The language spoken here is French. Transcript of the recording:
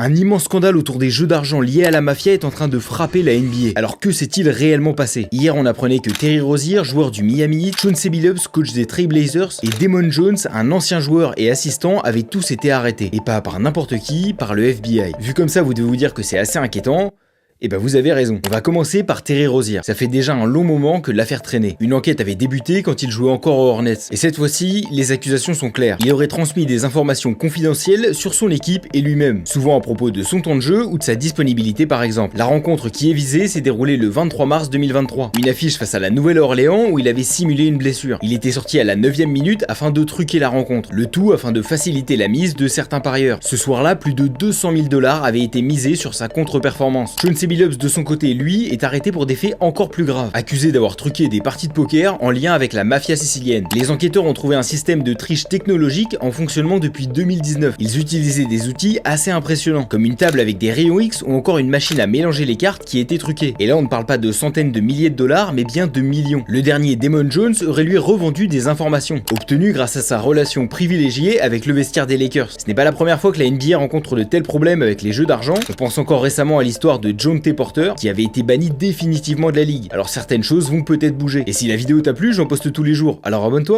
Un immense scandale autour des jeux d'argent liés à la mafia est en train de frapper la NBA. Alors que s'est-il réellement passé? Hier on apprenait que Terry Rozier, joueur du Miami Heat, Chauncey Billups, coach des Trail Blazers, et Damon Jones, un ancien joueur et assistant, avaient tous été arrêtés. Et pas par n'importe qui, par le FBI. Vu comme ça, vous devez vous dire que c'est assez inquiétant. Eh ben vous avez raison. On va commencer par Terry Rozier. Ça fait déjà un long moment que l'affaire traînait. Une enquête avait débuté quand il jouait encore aux Hornets. Et cette fois-ci, les accusations sont claires. Il aurait transmis des informations confidentielles sur son équipe et lui-même, souvent à propos de son temps de jeu ou de sa disponibilité par exemple. La rencontre qui est visée s'est déroulée le 23 mars 2023. Une affiche face à la Nouvelle-Orléans où il avait simulé une blessure. Il était sorti à la 9e minute afin de truquer la rencontre. Le tout afin de faciliter la mise de certains parieurs. Ce soir-là, plus de 200 000 $ avaient été misés sur sa contre-performance. Billups de son côté, lui, est arrêté pour des faits encore plus graves, accusé d'avoir truqué des parties de poker en lien avec la mafia sicilienne. Les enquêteurs ont trouvé un système de triche technologique en fonctionnement depuis 2019. Ils utilisaient des outils assez impressionnants, comme une table avec des rayons X ou encore une machine à mélanger les cartes qui était truquée. Et là on ne parle pas de centaines de milliers de dollars, mais bien de millions. Le dernier, Damon Jones, aurait lui revendu des informations, obtenues grâce à sa relation privilégiée avec le vestiaire des Lakers. Ce n'est pas la première fois que la NBA rencontre de tels problèmes avec les jeux d'argent. On pense encore récemment à l'histoire de John T. Porter, qui avait été banni définitivement de la ligue. Alors certaines choses vont peut-être bouger. Et si la vidéo t'a plu, j'en poste tous les jours, alors abonne-toi.